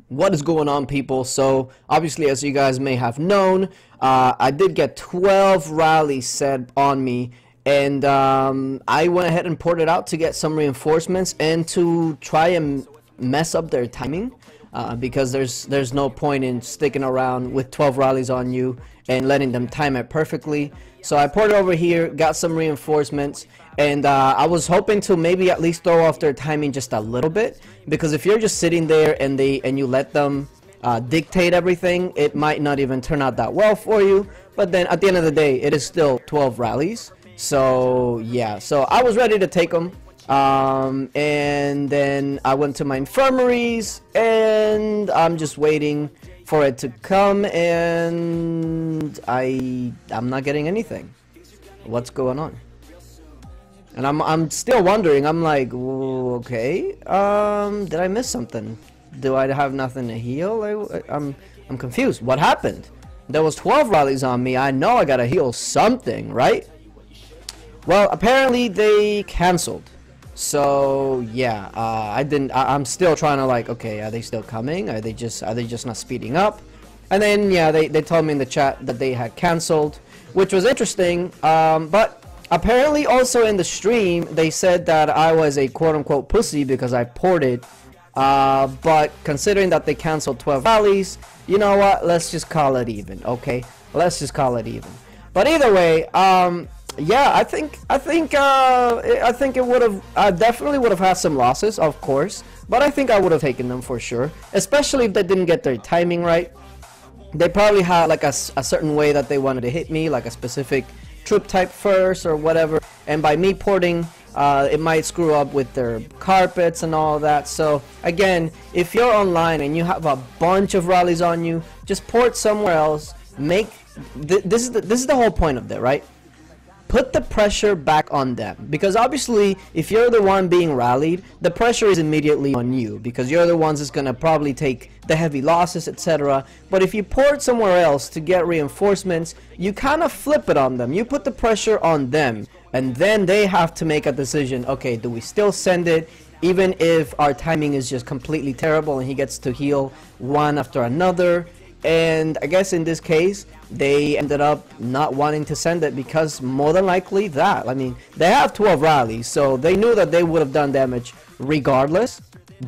What is going on, people? So obviously, as you guys may have known, I did get 12 rallies set on me, and I went ahead and poured it out to get some reinforcements and to try and mess up their timing, because there's no point in sticking around with 12 rallies on you and letting them time it perfectly. So I poured it over here, got some reinforcements, and I was hoping to maybe at least throw off their timing just a little bit, because if you're just sitting there and you let them dictate everything, it might not even turn out that well for you. But then at the end of the day, it is still 12 rallies. So yeah, so I was ready to take them, and then I went to my infirmaries, and I'm just waiting for it to come, and I'm not getting anything. What's going on? And I'm still wondering. I'm like, okay, did I miss something? Do I have nothing to heal? I'm confused. What happened? There was 12 rallies on me. I know I gotta heal something, right? Well, apparently they canceled. So yeah, I'm still trying to, like, okay, are they still coming? Are they just not speeding up? And then yeah, they told me in the chat that they had canceled, which was interesting. But apparently also in the stream they said that I was a quote-unquote pussy because I poured it. But considering that they canceled 12 rallies, you know what? Let's just call it even. Okay, let's just call it even. But either way, yeah, I think it would have. I definitely would have had some losses, of course, but I think I would have taken them for sure, especially if they didn't get their timing right. They probably had like a certain way that they wanted to hit me, like a specific troop type first or whatever, and by me porting, it might screw up with their carpets and all that. So again, if you're online and you have a bunch of rallies on you, just port somewhere else. This is the whole point of that, right? Put the pressure back on them, because obviously if you're the one being rallied, the pressure is immediately on you, because you're the ones that's gonna probably take the heavy losses, etc. But if you port somewhere else to get reinforcements, you kind of flip it on them. You put the pressure on them, and then they have to make a decision. Okay, do we still send it even if our timing is just completely terrible and he gets to heal one after another? And I guess in this case they ended up not wanting to send it, because more than likely that, I mean, they have 12 rallies, so they knew that they would have done damage regardless.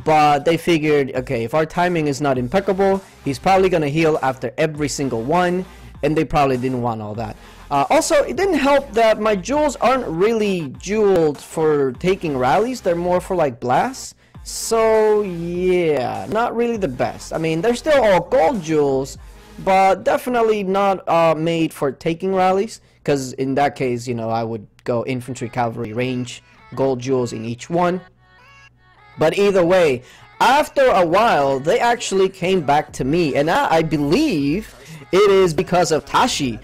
But they figured, okay, if our timing is not impeccable, he's probably gonna heal after every single one, and they probably didn't want all that. Also, it didn't help that my jewels aren't really jeweled for taking rallies, they're more for like blasts. So yeah, not really the best. I mean, they're still all gold jewels, but definitely not made for taking rallies, because in that case, you know, I would go infantry, cavalry, range, gold jewels in each one. But either way, after a while they actually came back to me, and I believe it is because of Tashi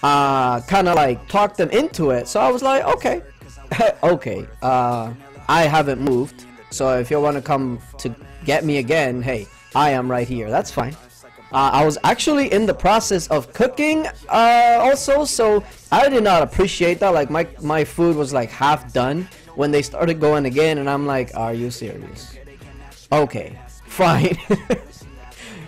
kind of like talked them into it. So I was like, okay okay, I haven't moved, so if you want to come to get me again, hey, I am right here. That's fine. I was actually in the process of cooking also, so I did not appreciate that. Like my food was like half done when they started going again, and I'm like, are you serious? Okay, fine.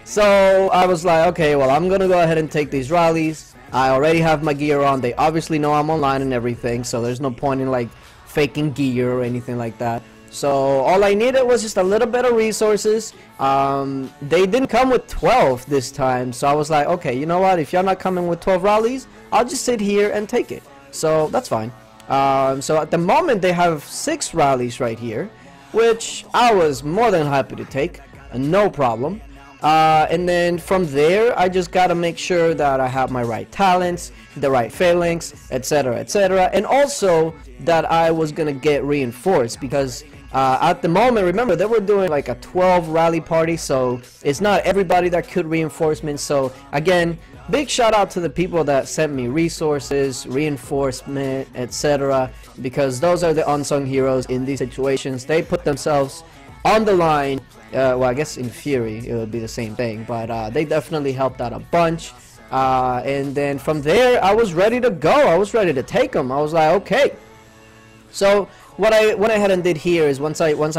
So I was like, okay, well, I'm gonna go ahead and take these rallies. I already have my gear on. They obviously know I'm online and everything, so there's no point in like faking gear or anything like that. So all I needed was just a little bit of resources. They didn't come with 12 this time, so I was like, okay, you know what, if you're not coming with 12 rallies, I'll just sit here and take it. So that's fine. So at the moment they have 6 rallies right here, which I was more than happy to take, no problem. And then from there, I just gotta make sure that I have my right talents, the right phalanx, etc, etc, and also that I was gonna get reinforced, because at the moment, remember, they were doing like a 12 rally party, so it's not everybody that could reinforcements. So again, big shout out to the people that sent me resources, reinforcement, etc, because those are the unsung heroes in these situations. They put themselves on the line. Well, I guess in theory it would be the same thing, but they definitely helped out a bunch. And then from there, I was ready to go. I was ready to take them. I was like, okay. So what I went ahead and did here is once I went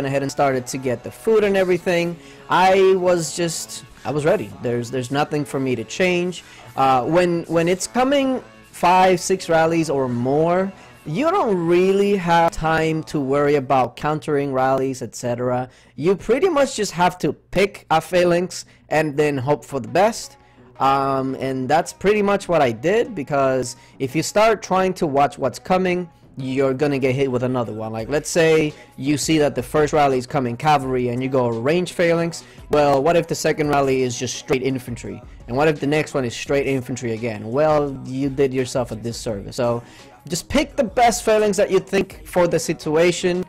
ahead and started to get the food and everything, I was ready. There's nothing for me to change. When it's coming 5-6 rallies or more, you don't really have time to worry about countering rallies, etc. You pretty much just have to pick a phalanx and then hope for the best. And that's pretty much what I did, because if you start trying to watch what's coming, you're gonna get hit with another one. Like, let's say you see that the first rally is coming cavalry and you go range phalanx. Well, what if the second rally is just straight infantry? And what if the next one is straight infantry again? Well, you did yourself a disservice. So just pick the best phalanx that you think for the situation,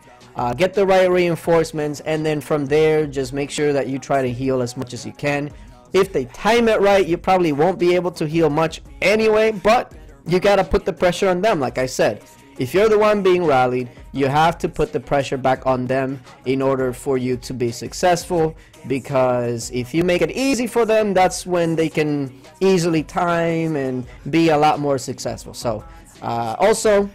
get the right reinforcements, and then from there just make sure that you try to heal as much as you can. If they time it right, you probably won't be able to heal much anyway, but you gotta put the pressure on them. Like I said, if you're the one being rallied, you have to put the pressure back on them in order for you to be successful, because if you make it easy for them, that's when they can easily time and be a lot more successful. So also,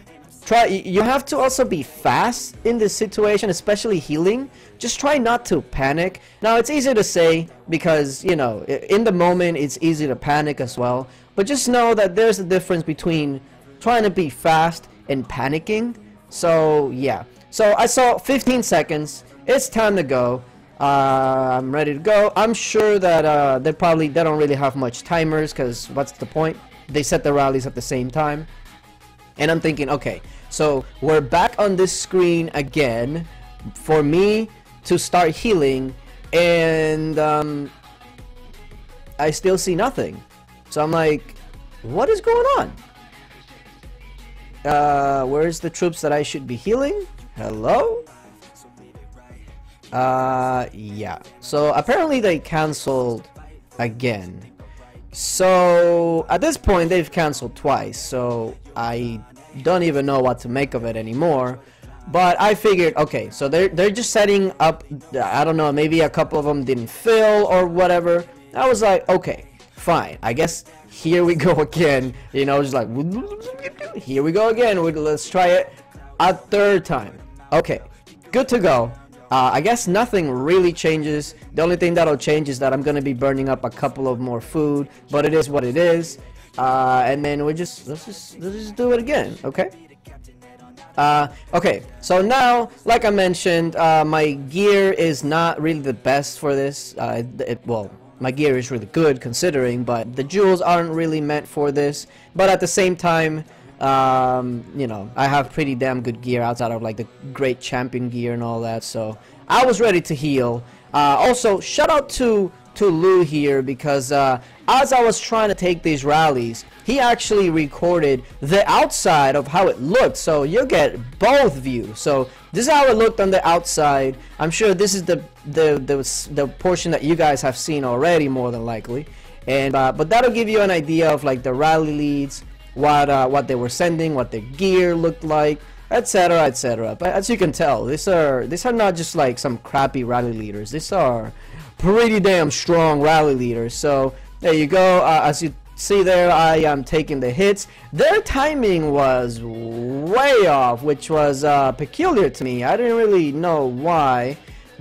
you have to also be fast in this situation, especially healing. Just try not to panic. Now, it's easy to say because, you know, in the moment it's easy to panic as well, but just know that there's a difference between trying to be fast and panicking. So yeah, so I saw 15 seconds, it's time to go. I'm ready to go. I'm sure that they don't really have much timers, because what's the point? They set the rallies at the same time. And I'm thinking, okay, so we're back on this screen again for me to start healing, and I still see nothing. So I'm like, what is going on? Where's the troops that I should be healing? Hello? Yeah. So apparently they canceled again. So at this point they've canceled twice, so I don't even know what to make of it anymore. But I figured, okay, so they're just setting up, I don't know, maybe a couple of them didn't fill or whatever. I was like, okay, fine, I guess here we go again, you know, just like here we go again. Let's try it a third time. Okay, good to go. I guess nothing really changes. The only thing that'll change is that I'm gonna be burning up a couple of more food, but it is what it is. And then let's just do it again. Okay. Okay, so now, like I mentioned, my gear is not really the best for this. Well, my gear is really good considering, but the jewels aren't really meant for this. But at the same time, you know, I have pretty damn good gear outside of like the great champion gear and all that. So I was ready to heal. Also, shout out to Lou here, because as I was trying to take these rallies, he actually recorded the outside of how it looked, so you'll get both views. So this is how it looked on the outside. I'm sure this is the portion that you guys have seen already, more than likely. And but that'll give you an idea of like the rally leads, what they were sending, what their gear looked like, etc., etc. But as you can tell, these are not just like some crappy rally leaders. These are pretty damn strong rally leaders. So there you go. As you see there, I am taking the hits. Their timing was way off, which was peculiar to me. I didn't really know why,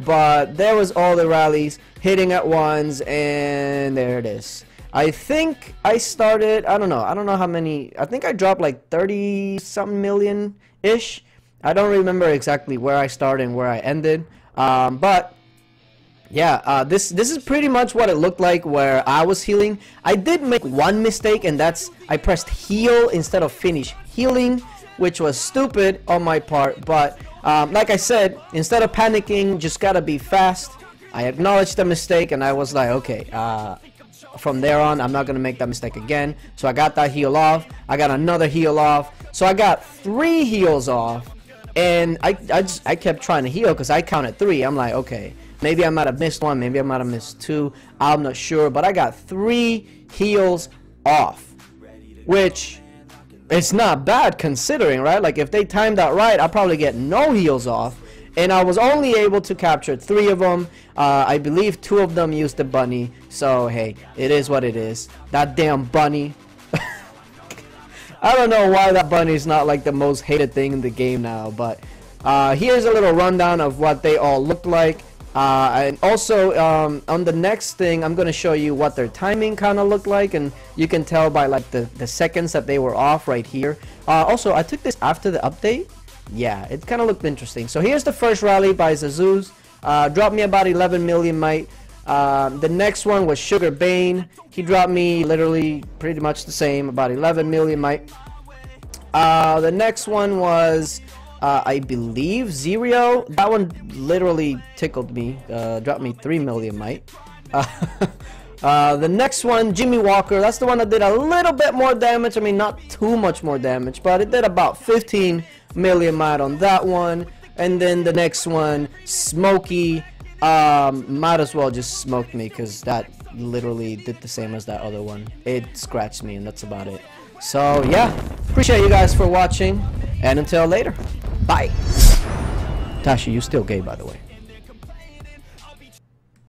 but there was all the rallies hitting at once, and there it is. I think I started, I don't know how many. I think I dropped like 30-something million-ish. I don't remember exactly where I started and where I ended, but yeah, this is pretty much what it looked like where I was healing. I did make one mistake, and that's I pressed heal instead of finish healing, which was stupid on my part. But like I said, instead of panicking, just gotta be fast. I acknowledged the mistake, and I was like, okay, from there on, I'm not gonna make that mistake again. So I got that heal off. I got another heal off. So I got 3 heals off, and I kept trying to heal because I counted 3. I'm like, okay, maybe I might have missed 1, maybe I might have missed 2. I'm not sure, but I got 3 heals off, which it's not bad considering, right? Like if they timed that right, I'll probably get no heals off. And I was only able to capture 3 of them. I believe 2 of them used the bunny. So hey, it is what it is. That damn bunny. I don't know why that bunny's not like the most hated thing in the game now, but here's a little rundown of what they all look like. And also on the next thing, I'm gonna show you what their timing kind of looked like, and you can tell by like the seconds that they were off right here. Also, I took this after the update. Yeah, it kind of looked interesting. So here's the first rally by Zazuz. Dropped me about 11 million might. The next one was Sugar Bane. He dropped me literally pretty much the same, about 11 million might. The next one was I believe Zero. That one literally tickled me. Dropped me 3 million might. The next one, Jimmy Walker. That's the one that did a little bit more damage. I mean, not too much more damage, but it did about 15 million might on that one. And then the next one, Smokey. Might as well just smoke me, because that literally did the same as that other one. It scratched me, and that's about it. So yeah, appreciate you guys for watching, and until later, bye. Tashi, you still gay, by the way.